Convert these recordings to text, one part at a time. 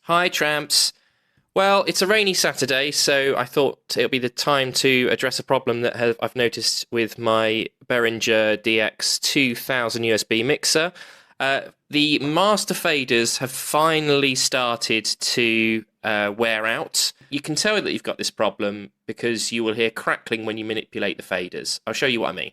Hi tramps. Well, it's a rainy Saturday, so I thought it would be the time to address a problem that I've noticed with my Behringer DX2000 USB mixer. The master faders have finally started to wear out. You can tell that you've got this problem because you will hear crackling when you manipulate the faders. I'll show you what I mean.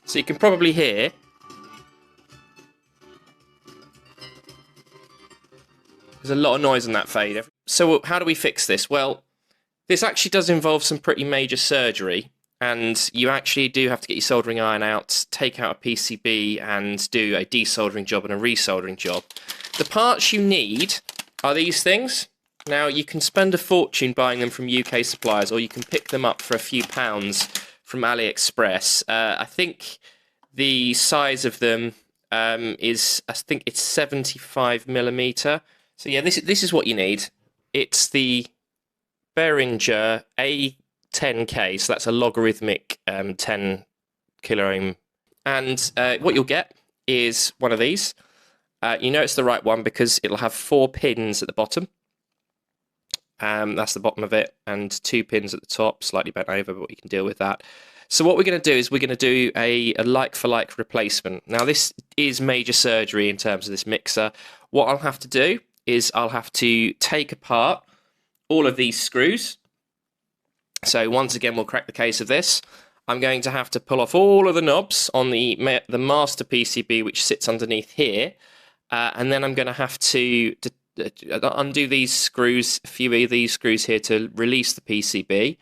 So you can probably hear there's a lot of noise on that fader. So how do we fix this? Well, this actually does involve some pretty major surgery, and you actually do have to get your soldering iron out, take out a PCB and do a desoldering job and a resoldering job. The parts you need are these things. Now, you can spend a fortune buying them from UK suppliers, or you can pick them up for a few pounds from AliExpress. I think the size of them is, I think it's 75mm. So yeah, this is what you need. It's the Behringer A10K, so that's a logarithmic 10 kilo ohm. And what you'll get is one of these. You know it's the right one because it'll have 4 pins at the bottom. That's the bottom of it, and 2 pins at the top, slightly bent over, but you can deal with that. So what we're going to do is we're going to do a like-for-like replacement. Now, this is major surgery in terms of this mixer. What I'll have to do is I'll have to take apart all of these screws. So once again, we'll crack the case of this. I'm going to have to pull off all of the knobs on the master PCB, which sits underneath here. And then I'm going to have to undo these screws, a few of these screws here to release the PCB.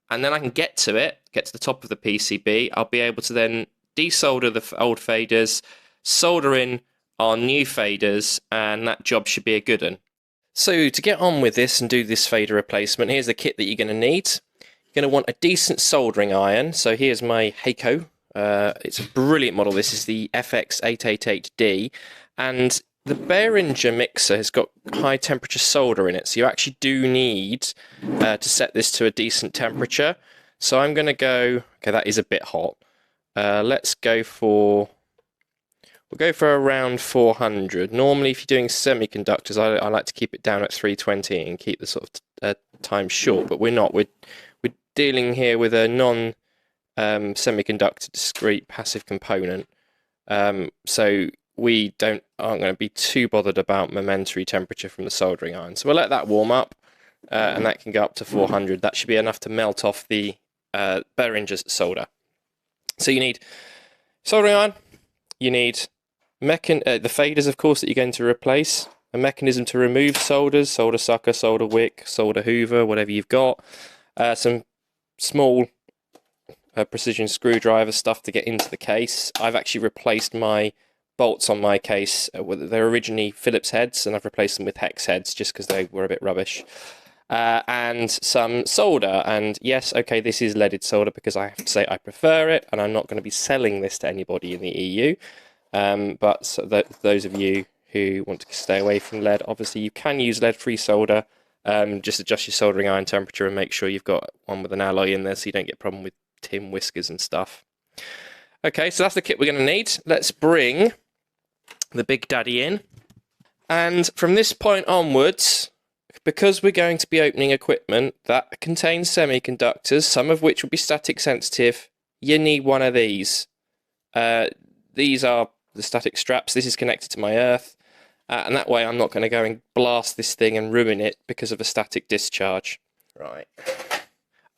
And then I can get to the top of the PCB. I'll be able to then desolder the old faders, solder in our new faders, and that job should be a good one. So to get on with this and do this fader replacement, here's the kit that you're going to need. You're going to want a decent soldering iron. So here's my Heiko. It's a brilliant model. This is the FX888D. And the Behringer mixer has got high temperature solder in it, so you actually do need to set this to a decent temperature. So I'm going to go, okay, that is a bit hot. Let's go for, we'll go for around 400. Normally, if you're doing semiconductors, I like to keep it down at 320 and keep the sort of time short, but we're not. We're dealing here with a non-semiconductor discrete passive component. So we aren't going to be too bothered about momentary temperature from the soldering iron. So we'll let that warm up, and that can go up to 400. That should be enough to melt off the Behringer's solder. So you need soldering iron, you need the faders, of course, that you're going to replace, a mechanism to remove solders, solder sucker, solder wick, solder hoover, whatever you've got, some small precision screwdriver stuff to get into the case. I've actually replaced my bolts on my case. They're originally Phillips heads, and I've replaced them with hex heads just because they were a bit rubbish. And some solder, and yes, okay, this is leaded solder because I have to say I prefer it, and I'm not going to be selling this to anybody in the EU. But so those of you who want to stay away from lead, obviously you can use lead-free solder. Just adjust your soldering iron temperature and make sure you've got one with an alloy in there so you don't get a problem with tin whiskers and stuff. Okay, so that's the kit we're going to need. Let's bring the big daddy in, and from this point onwards, because we're going to be opening equipment that contains semiconductors, some of which will be static sensitive, you need one of these. These are the static straps. This is connected to my earth, and that way I'm not going to go and blast this thing and ruin it because of a static discharge. Right.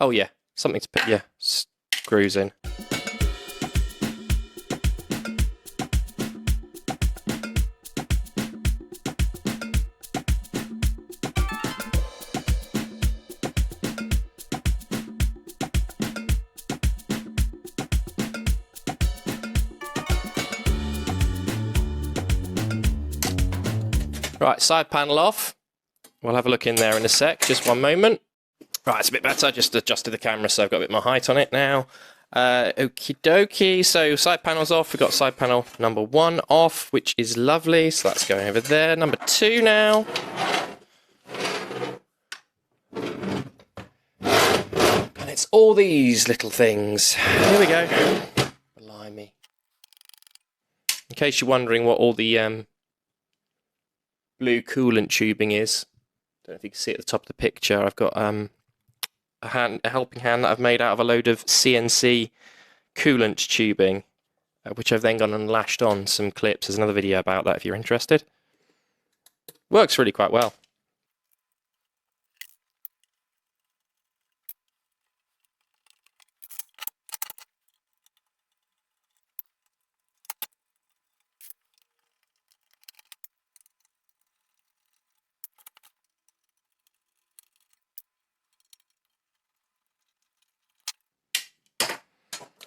Oh yeah, something to put your screws in. Right, side panel off. We'll have a look in there in a sec, just one moment. Right, it's a bit better, just adjusted the camera so I've got a bit more height on it now. Okie dokie, so side panel's off. We've got side panel number 1 off, which is lovely, so that's going over there. Number 2 now. it's all these little things. Here we go. Blimey. In case you're wondering what all the blue coolant tubing is, don't know if you can see at the top of the picture, I've got a helping hand that I've made out of a load of CNC coolant tubing, which I've then gone and lashed on some clips. There's another video about that if you're interested. Works really quite well.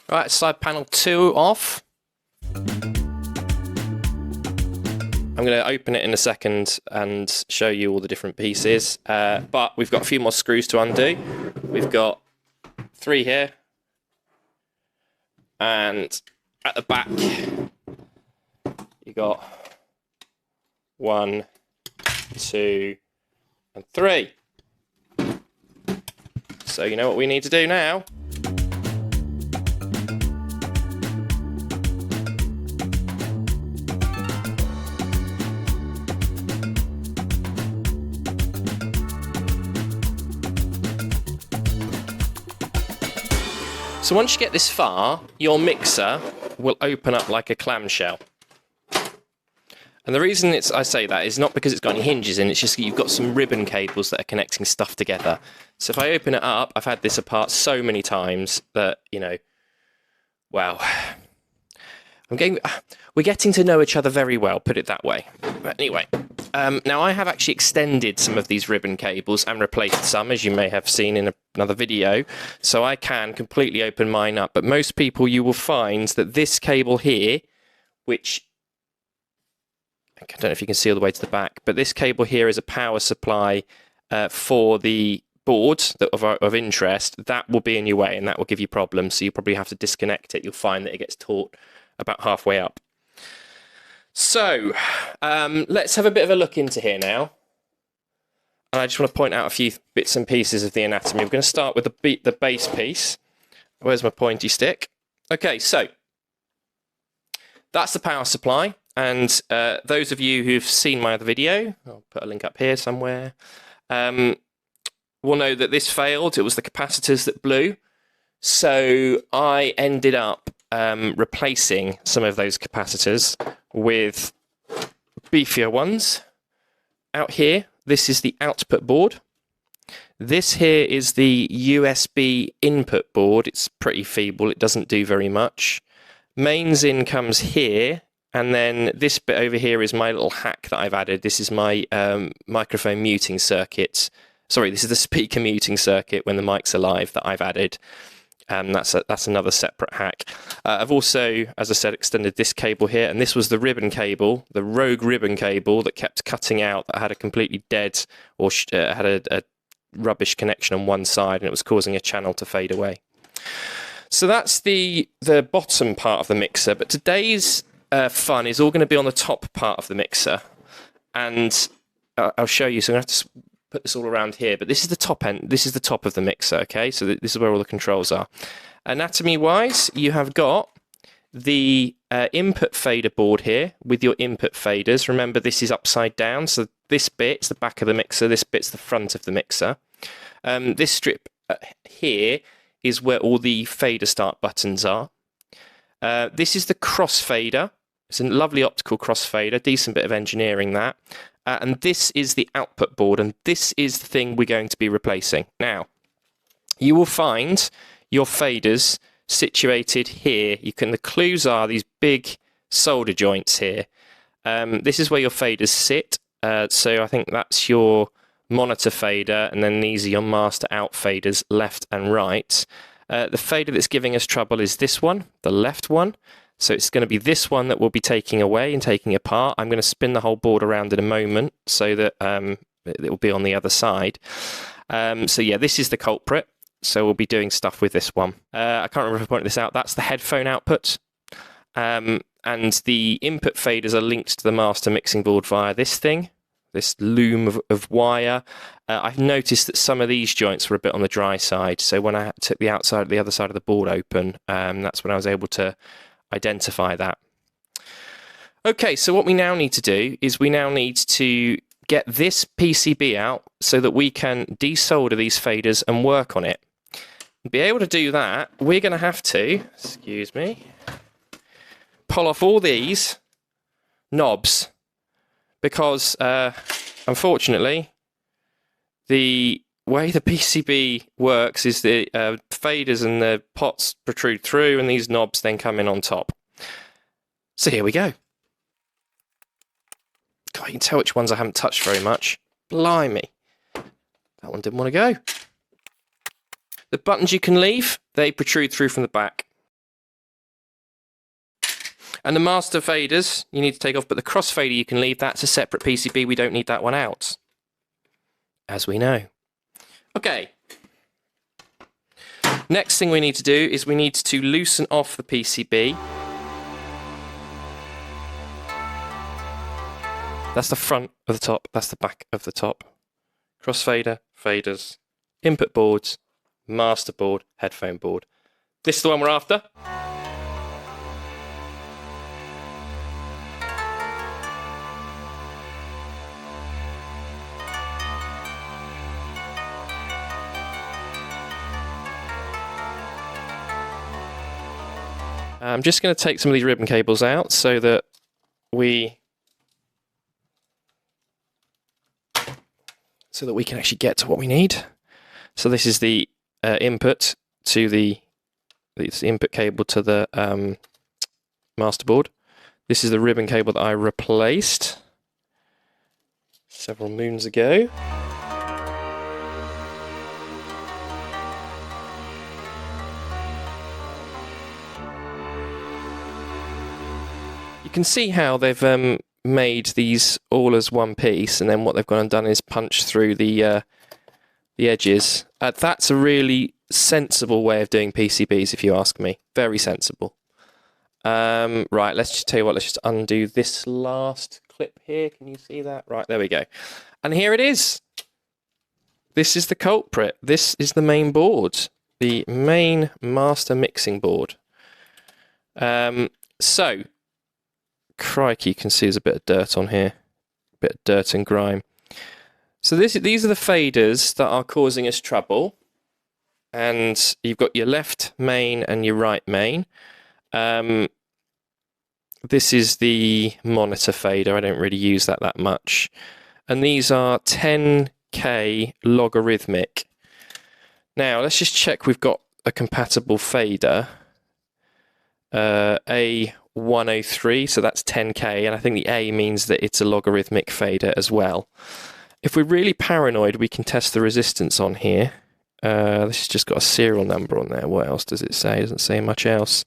Right, side panel 2 off. I'm going to open it in a second and show you all the different pieces, but we've got a few more screws to undo. We've got 3 here, and at the back you got 1, 2, and 3. So you know what we need to do now. So once you get this far, your mixer will open up like a clamshell. And the reason I say that is not because it's got any hinges in, it's just that you've got some ribbon cables that are connecting stuff together. So if I open it up, I've had this apart so many times that, you know, wow. We're getting to know each other very well, put it that way. But anyway, now I have actually extended some of these ribbon cables and replaced some, as you may have seen in another video, so I can completely open mine up. But most people, you will find that this cable here, which I don't know if you can see all the way to the back, but this cable here is a power supply for the board of interest. That will be in your way and that will give you problems, so you probably have to disconnect it. You'll find that it gets taut about halfway up. So let's have a bit of a look into here now. And I just want to point out a few bits and pieces of the anatomy. We're going to start with the base piece. Where's my pointy stick? Okay, so that's the power supply. And those of you who've seen my other video, I'll put a link up here somewhere, will know that this failed. It was the capacitors that blew. So I ended up replacing some of those capacitors with beefier ones. Out here, this is the output board. This here is the USB input board. It's pretty feeble, it doesn't do very much. Mains in comes here, and then this bit over here is my little hack that I've added. This is my microphone muting circuit. Sorry, this is the speaker muting circuit when the mic's alive that I've added. That's another separate hack. I've also, as I said, extended this cable here, and this was the ribbon cable, the rogue ribbon cable that kept cutting out, that had a completely dead or had a rubbish connection on one side, and it was causing a channel to fade away. So that's the bottom part of the mixer, but today's fun is all going to be on the top part of the mixer, and I'll show you. So I'm going to have to put this all around here, but this is the top end. This is the top of the mixer, okay? So this is where all the controls are. Anatomy-wise, you have got the input fader board here with your input faders. Remember, this is upside down, so this bit's the back of the mixer, this bit's the front of the mixer. This strip here is where all the fader start buttons are. This is the crossfader. It's a lovely optical crossfader, decent bit of engineering that. And this is the output board, and this is the thing we're going to be replacing. Now, you will find your faders situated here. The clues are these big solder joints here. This is where your faders sit. So I think that's your monitor fader, and then these are your master out faders, left and right. The fader that's giving us trouble is this one, the left one. So it's going to be this one that we'll be taking away and taking apart. I'm going to spin the whole board around in a moment so that it will be on the other side. So yeah, this is the culprit. So we'll be doing stuff with this one. I can't remember if I pointed this out. That's the headphone output. And the input faders are linked to the master mixing board via this thing. this loom of wire. I've noticed that some of these joints were a bit on the dry side, so when I took the other side of the board open, that's when I was able to identify that. Okay, so what we now need to do is we now need to get this PCB out so that we can desolder these faders and work on it. To be able to do that, we're going to have to, excuse me, pull off all these knobs, because unfortunately the way the PCB works is the faders and the pots protrude through and these knobs then come in on top. So here we go. God, you can tell which ones I haven't touched very much. Blimey. That one didn't want to go. The buttons you can leave, they protrude through from the back. And the master faders you need to take off, but the crossfader you can leave. That's a separate PCB. We don't need that one out, as we know. Okay. Next thing we need to do is we need to loosen off the PCB. That's the front of the top. That's the back of the top. Crossfader, faders, input boards, master board, headphone board. This is the one we're after. I'm just going to take some of these ribbon cables out so that we can actually get to what we need. So this is the input to the input cable to the master board. This is the ribbon cable that I replaced several moons ago. You can see how they've made these all as one piece, and then what they've gone and done is punch through the edges. That's a really sensible way of doing PCBs, if you ask me. Very sensible. Right, let's just tell you what. Let's just undo this last clip here. Can you see that? Right, there we go. And here it is. This is the culprit. This is the main board, the main master mixing board. So. Crikey, you can see there's a bit of dirt on here, a bit of dirt and grime. So these are the faders that are causing us trouble, and you've got your left main and your right main. This is the monitor fader. I don't really use that much, and these are 10K logarithmic. Now let's just check we've got a compatible fader. A103, so that's 10K, and I think the A means that it's a logarithmic fader as well. If we're really paranoid, we can test the resistance on here. This has just got a serial number on there. What else does it say? It doesn't say much else.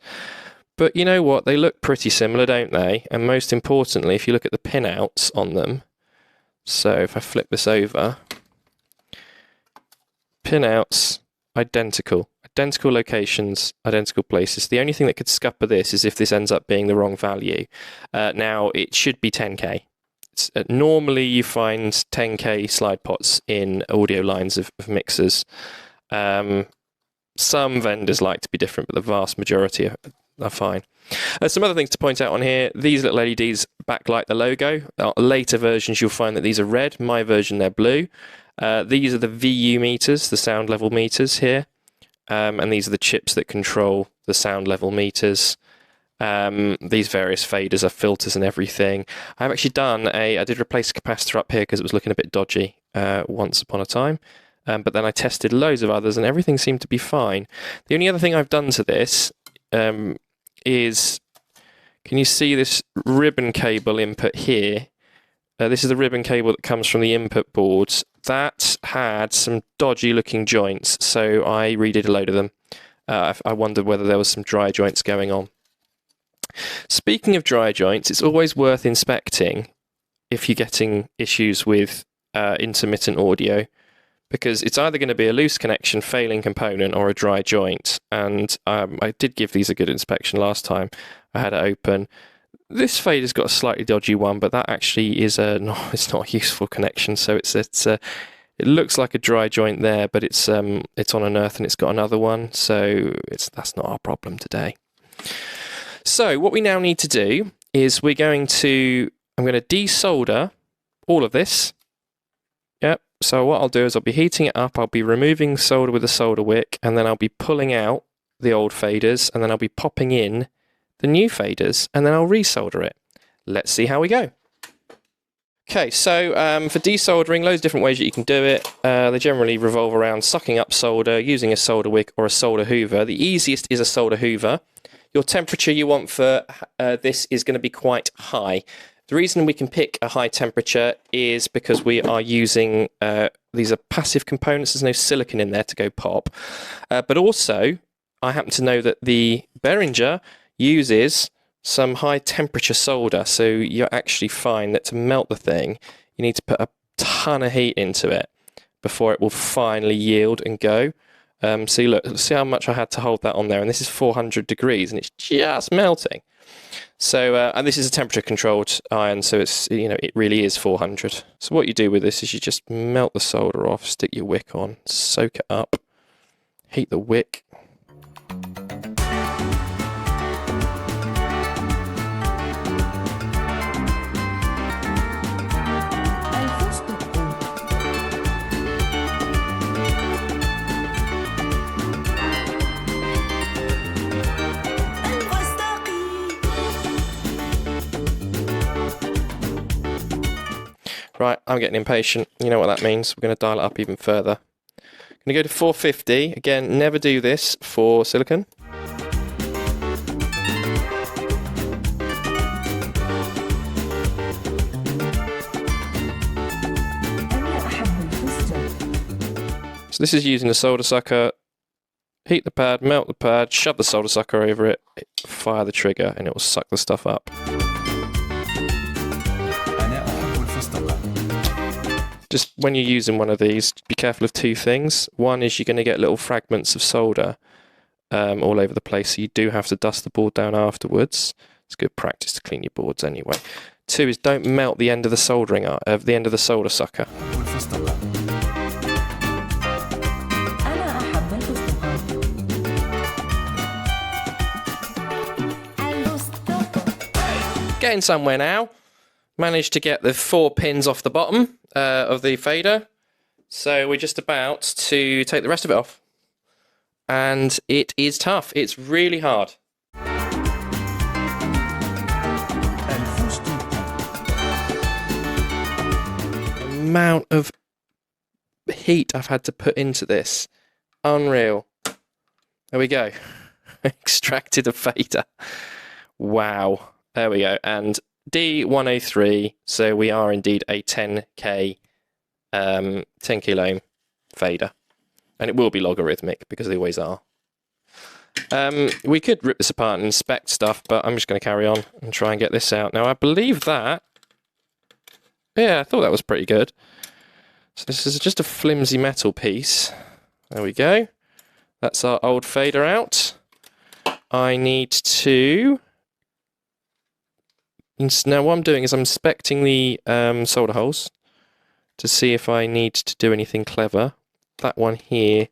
But you know what? They look pretty similar, don't they? And most importantly, if you look at the pinouts on them, so if I flip this over, pinouts, identical. Identical locations, identical places. The only thing that could scupper this is if this ends up being the wrong value. Now, it should be 10K. Normally, you find 10K slide pots in audio lines of mixers. Some vendors like to be different, but the vast majority are fine. Some other things to point out on here. These little LEDs backlight the logo. Later versions, you'll find that these are red. My version, they're blue. These are the VU meters, the sound level meters here. And these are the chips that control the sound level meters. These various faders are filters and everything. I've actually I did replace a capacitor up here because it was looking a bit dodgy once upon a time. But then I tested loads of others and everything seemed to be fine. The only other thing I've done to this is, can you see this ribbon cable input here? This is the ribbon cable that comes from the input boards. That had some dodgy looking joints, so I redid a load of them. I wondered whether there was some dry joints going on. Speaking of dry joints, it's always worth inspecting if you're getting issues with intermittent audio, because it's either going to be a loose connection, failing component, or a dry joint. And I did give these a good inspection last time I had it open. this fader's got a slightly dodgy one, but that actually is it's not a useful connection. So it looks like a dry joint there, but it's on an earth and it's got another one. So that's not our problem today. So what we now need to do is I'm going to desolder all of this. Yep. So what I'll do is I'll be heating it up. I'll be removing solder with a solder wick, and then I'll be pulling out the old faders, and then I'll be popping in the new faders, and then I'll resolder it. Let's see how we go. Okay, so for desoldering, loads of different ways that you can do it. They generally revolve around sucking up solder, using a solder wick or a solder hoover. The easiest is a solder hoover. Your temperature you want for this is going to be quite high. The reason we can pick a high temperature is because we are using, these are passive components, there's no silicon in there to go pop. But also, I happen to know that the Behringer uses some high temperature solder, so you'll actually find that to melt the thing, you need to put a ton of heat into it before it will finally yield and go. So you look, see how much I had to hold that on there, and this is 400 degrees, and it's just melting. So, and this is a temperature controlled iron, so it's, it really is 400. So what you do with this is you just melt the solder off, stick your wick on, soak it up, heat the wick. Right, I'm getting impatient. You know what that means. We're going to dial it up even further. I'm going to go to 450. Again, never do this for silicon. So this is using the solder sucker. Heat the pad, melt the pad, shove the solder sucker over it, fire the trigger, and it will suck the stuff up. Just when you're using one of these, be careful of two things. One is you're going to get little fragments of solder all over the place, so you do have to dust the board down afterwards. It's good practice to clean your boards anyway. Two is don't melt the end of the soldering the end of the solder sucker. Getting somewhere now. Managed to get the 4 pins off the bottom of the fader, so we're just about to take the rest of it off, and it is tough. It's really hard. The amount of heat I've had to put into this, unreal. There we go. Extracted a fader. Wow. There we go. And D103, so we are indeed a 10k 10 kilo fader, and it will be logarithmic because they always are. We could rip this apart and inspect stuff, but I'm just going to carry on and try and get this out. Now I believe that, yeah, I thought that was pretty good. So this is just a flimsy metal piece. There we go. That's our old fader out. I need to... Now what I'm doing is I'm inspecting the solder holes to see if I need to do anything clever. That one here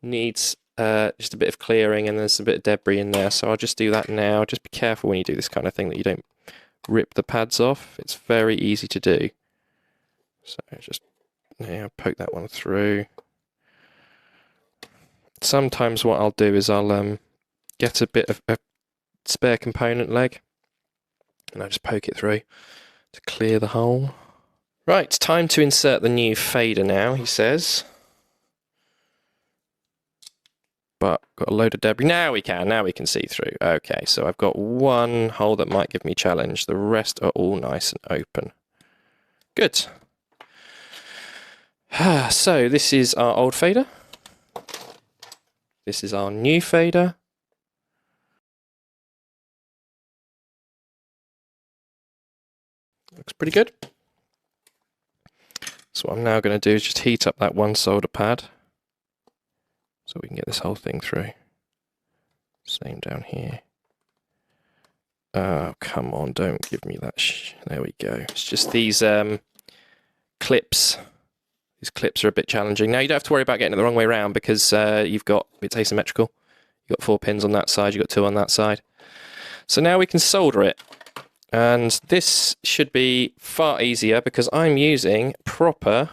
needs just a bit of clearing, and there's a bit of debris in there, so I'll just do that now. Just be careful when you do this kind of thing that you don't rip the pads off. It's very easy to do. So just poke that one through. Sometimes what I'll do is I'll get a bit of a spare component leg, and I just poke it through to clear the hole. Right, time to insert the new fader now, he says. But got a load of debris. Now we can see through. Okay, so I've got one hole that might give me challenge. The rest are all nice and open. Good. So this is our old fader. This is our new fader. Looks pretty good. So what I'm now going to do is just heat up that one solder pad so we can get this whole thing through. Same down here. Oh, come on, don't give me that. There we go. It's just these clips. These clips are a bit challenging. Now, you don't have to worry about getting it the wrong way around because it's asymmetrical. You've got 4 pins on that side, you've got 2 on that side. So now we can solder it. And this should be far easier because I'm using proper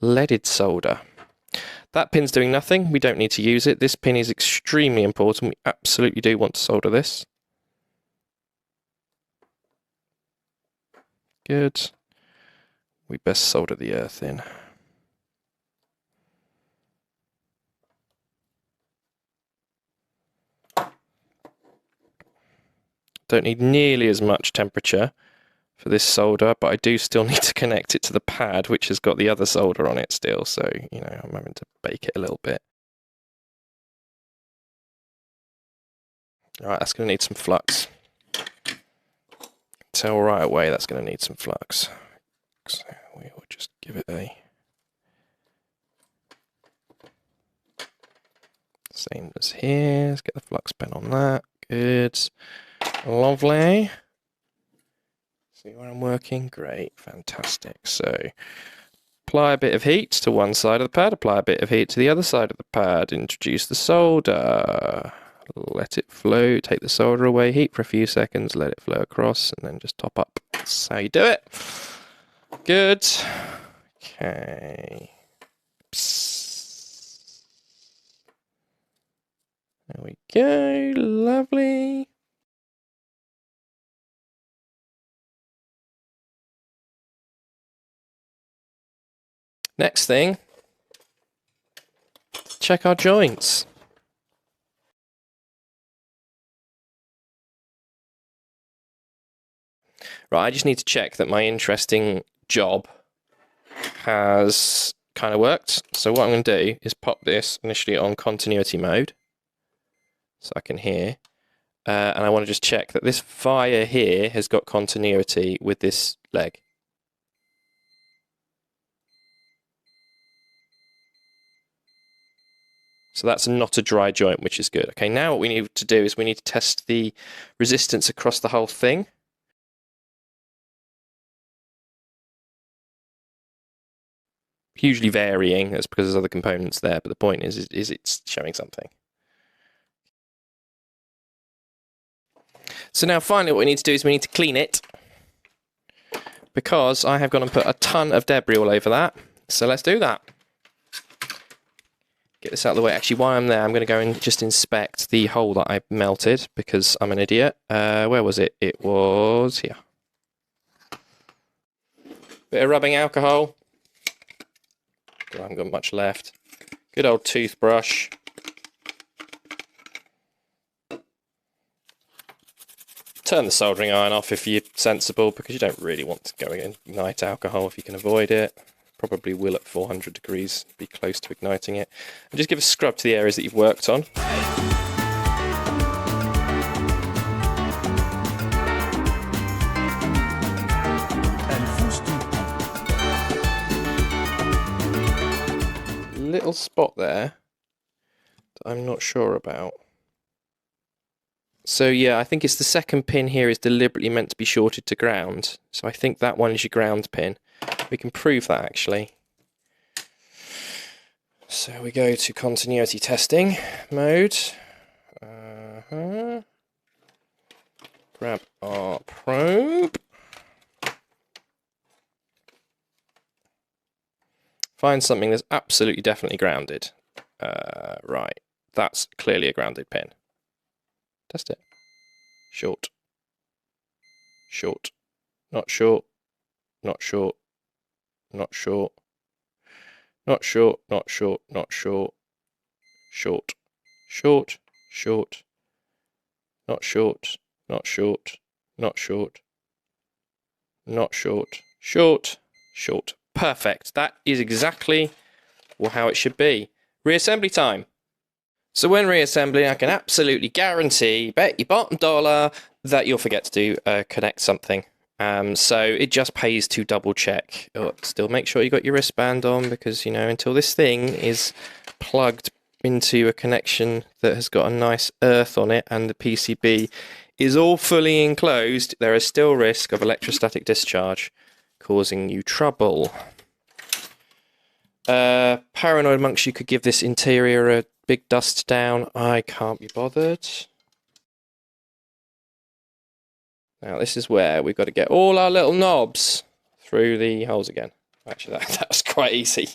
leaded solder. That pin's doing nothing. We don't need to use it. This pin is extremely important. We absolutely do want to solder this. Good. We best solder the earth in. Don't need nearly as much temperature for this solder, but I do still need to connect it to the pad, which has got the other solder on it still. So, you know, I'm having to bake it a little bit. All right, that's going to need some flux. Tell right away that's going to need some flux. So we will just give it a same as here. Let's get the flux pen on that. Good. Lovely. See where I'm working? Great. Fantastic. So apply a bit of heat to one side of the pad, apply a bit of heat to the other side of the pad, introduce the solder, let it flow, take the solder away, heat for a few seconds, let it flow across, and then just top up. That's how you do it. Good. Okay. Psst. There we go. Lovely. Next thing, check our joints. Right, I just need to check that my interesting job has kind of worked. So what I'm going to do is pop this initially on continuity mode, so I can hear. And I want to just check that this wire here has got continuity with this leg. So that's not a dry joint, which is good. Okay, now what we need to do is we need to test the resistance across the whole thing. Hugely varying, that's because there's other components there, but the point is it's showing something. So now finally what we need to do is we need to clean it, because I have gone and put a ton of debris all over that. So let's do that. Get this out of the way. Actually, while I'm there, I'm going to go and just inspect the hole that I melted, because I'm an idiot. Where was it? It was here. Bit of rubbing alcohol. I haven't got much left. Good old toothbrush. Turn the soldering iron off if you're sensible, because you don't really want to go and ignite alcohol if you can avoid it. Probably will at 400 degrees, be close to igniting it. And just give a scrub to the areas that you've worked on. Little spot there that I'm not sure about. So yeah, I think it's the second pin here is deliberately meant to be shorted to ground. So I think that one is your ground pin. We can prove that actually. So we go to continuity testing mode. Grab our probe. Find something that's absolutely definitely grounded. Right, that's clearly a grounded pin. Test it. Short. Short. Not short. Not short. Not short. Not short. Not short. Not short. Short. Short. Short. Not short. Not short. Not short. Not short. Short. Short. Perfect. That is exactly how it should be. Reassembly time. So when reassembling, I can absolutely guarantee, bet your bottom dollar, that you'll forget to connect something. So it just pays to double check. Still make sure you got your wristband on, because, you know, until this thing is plugged into a connection that has got a nice earth on it and the PCB is all fully enclosed, there is still risk of electrostatic discharge causing you trouble. Paranoid amongst you could give this interior a big dust down. I can't be bothered. Now this is where we've got to get all our little knobs through the holes again. Actually, that was quite easy.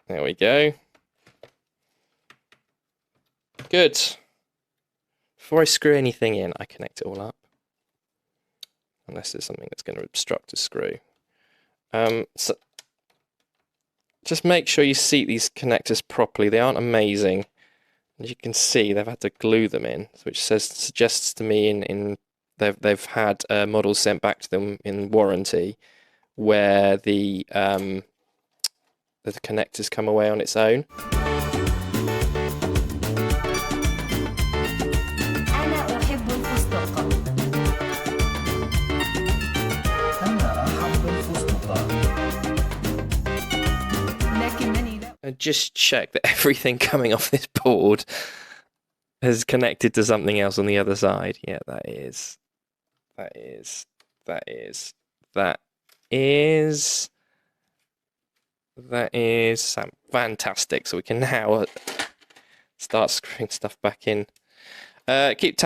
There we go. Good. Before I screw anything in, I connect it all up. Unless there's something that's going to obstruct a screw. So just make sure you seat these connectors properly. They aren't amazing. As you can see, they've had to glue them in, which suggests to me they've had models sent back to them in warranty where the connectors come away on its own. And just check that everything coming off this board is connected to something else on the other side. Yeah, that is fantastic. So we can now start screwing stuff back in. Keep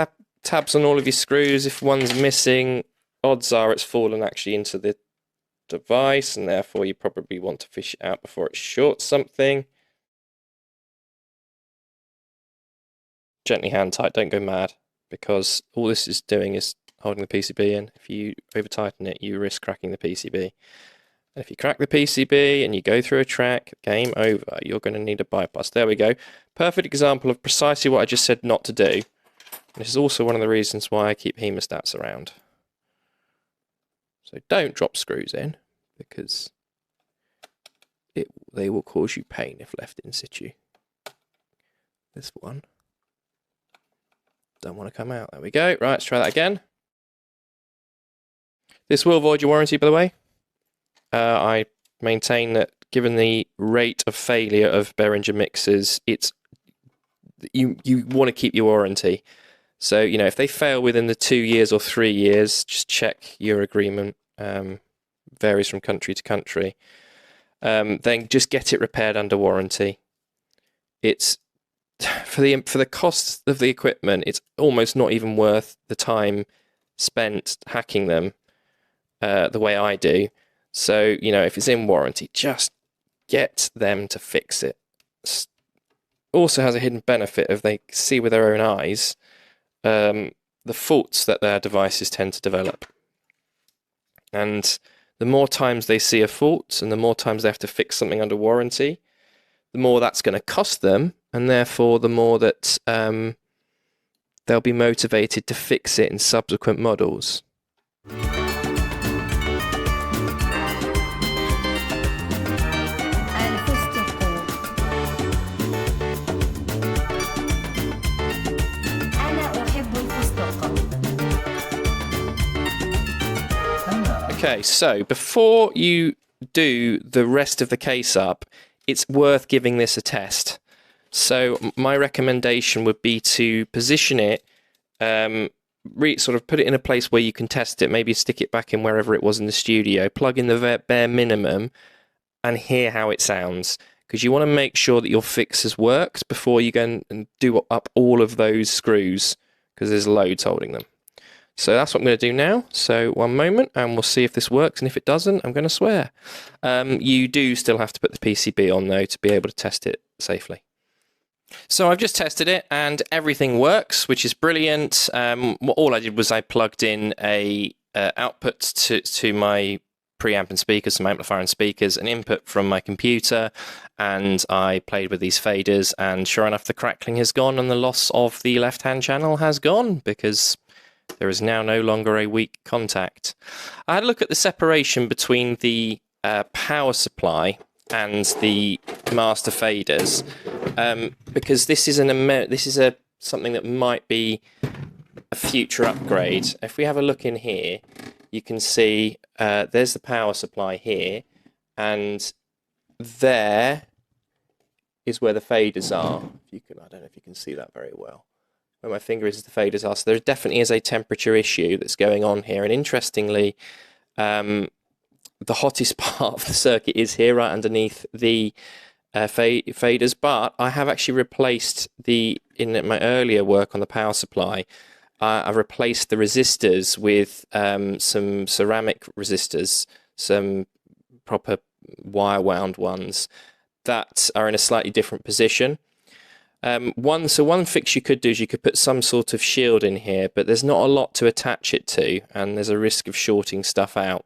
tabs on all of your screws. If one's missing, odds are it's fallen actually into the device, and therefore you probably want to fish it out before it shorts something. Gently hand tight, don't go mad, because all this is doing is holding the PCB in. If you over tighten it, you risk cracking the PCB. And if you crack the PCB and you go through a track, game over. You're going to need a bypass. There we go. Perfect example of precisely what I just said not to do. This is also one of the reasons why I keep hemostats around. So don't drop screws in, because they will cause you pain if left in situ. This one don't want to come out. There we go. Right, let's try that again. This will void your warranty, by the way. I maintain that given the rate of failure of Behringer mixers, you want to keep your warranty. So, you know, if they fail within the 2 years or 3 years, just check your agreement. Varies from country to country. Then just get it repaired under warranty. It's for the cost of the equipment, it's almost not even worth the time spent hacking them the way I do. So, you know, if it's in warranty, just get them to fix it. Also has a hidden benefit if they see with their own eyes the faults that their devices tend to develop. And the more times they see a fault and the more times they have to fix something under warranty, the more that's going to cost them, and therefore the more that they'll be motivated to fix it in subsequent models. Okay, so before you do the rest of the case up, it's worth giving this a test. So my recommendation would be to position it, sort of put it in a place where you can test it, maybe stick it back in wherever it was in the studio, plug in the bare minimum, and hear how it sounds. Because you want to make sure that your fixes works before you go and do up all of those screws, because there's loads holding them. So that's what I'm going to do now. So one moment, and we'll see if this works. And if it doesn't, I'm going to swear. You do still have to put the PCB on, though, to be able to test it safely. So I've just tested it, and everything works, which is brilliant. All I did was I plugged in a output to my preamp and speakers, some amplifier and speakers, an input from my computer, and I played with these faders, and sure enough, the crackling has gone, and the loss of the left-hand channel has gone, because there is now no longer a weak contact. I had a look at the separation between the power supply and the master faders, because this is something that might be a future upgrade. If we have a look in here, you can see there's the power supply here, and there is where the faders are. If you can, I don't know if you can see that very well. Where my finger is the faders are. So there definitely is a temperature issue that's going on here. And interestingly, the hottest part of the circuit is here, right underneath the faders. But I have actually replaced in my earlier work on the power supply. I've replaced the resistors with some ceramic resistors, some proper wire wound ones that are in a slightly different position. One fix you could do is you could put some sort of shield in here, but there's not a lot to attach it to, and there's a risk of shorting stuff out.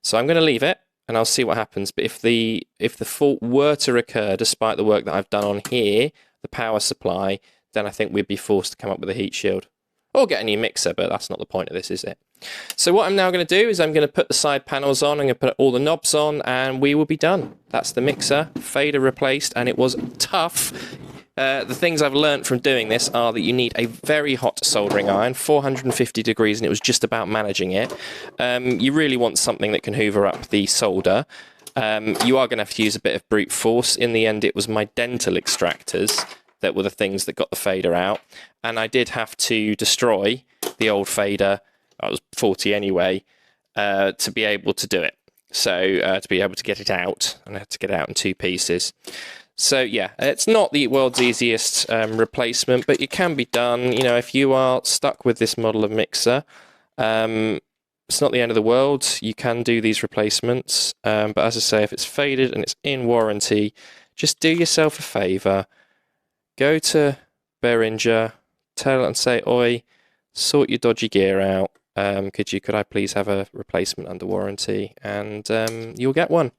So I'm going to leave it, and I'll see what happens. But if the fault were to recur, despite the work that I've done on here, the power supply, then I think we'd be forced to come up with a heat shield. Or get a new mixer, but that's not the point of this, is it? So what I'm now going to do is I'm going to put the side panels on, I'm going to put all the knobs on, and we will be done. That's the mixer, fader replaced, and it was tough. The things I've learned from doing this are that you need a very hot soldering iron, 450 degrees, and it was just about managing it. You really want something that can hoover up the solder. You are going to have to use a bit of brute force. In the end, it was my dental extractors that were the things that got the fader out. And I did have to destroy the old fader, I was 40 anyway, to be able to do it. So to be able to get it out, and I had to get it out in 2 pieces. So yeah, it's not the world's easiest replacement, but it can be done. You know, if you are stuck with this model of mixer, it's not the end of the world. You can do these replacements. But as I say, if it's faded and it's in warranty, just do yourself a favour. Go to Behringer, tell and say, oi, sort your dodgy gear out. Could I please have a replacement under warranty? And you'll get one.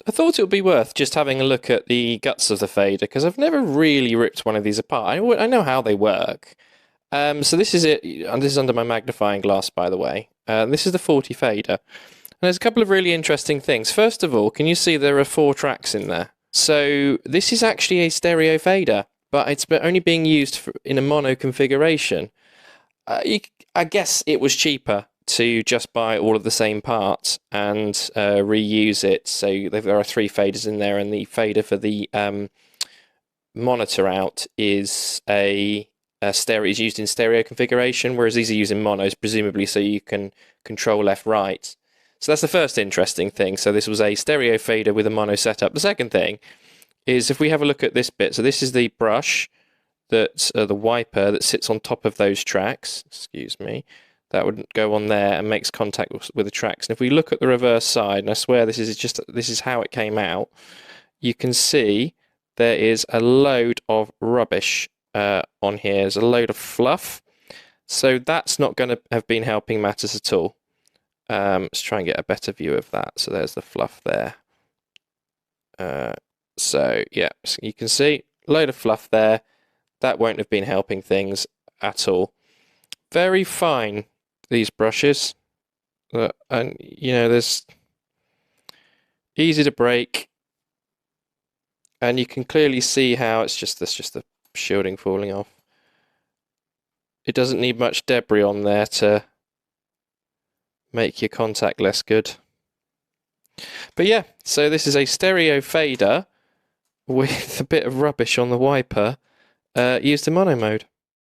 I thought it would be worth just having a look at the guts of the fader, because I've never really ripped one of these apart. I know how they work. So this is it, and this is under my magnifying glass, by the way. This is the 40 fader. And there's a couple of really interesting things. First of all, can you see there are 4 tracks in there? So this is actually a stereo fader, but it's only being used in a mono configuration. I guess it was cheaper to just buy all of the same parts and reuse it. So there are 3 faders in there, and the fader for the monitor out is is used in stereo configuration, whereas these are used in monos, presumably so you can control left right. So that's the first interesting thing. So this was a stereo fader with a mono setup. The second thing is, if we have a look at this bit, so this is the brush, that the wiper that sits on top of those tracks, excuse me, that would go on there and makes contact with the tracks. And if we look at the reverse side, and I swear this is how it came out, you can see there is a load of rubbish on here. There's a load of fluff. So that's not going to have been helping matters at all. Let's try and get a better view of that. So there's the fluff there. So yeah, so you can see a load of fluff there. That won't have been helping things at all. Very fine, these brushes, and you know, there's easy to break, and you can clearly see how it's just the shielding falling off. It doesn't need much debris on there to make your contact less good. But yeah, so this is a stereo fader with a bit of rubbish on the wiper, used in mono mode.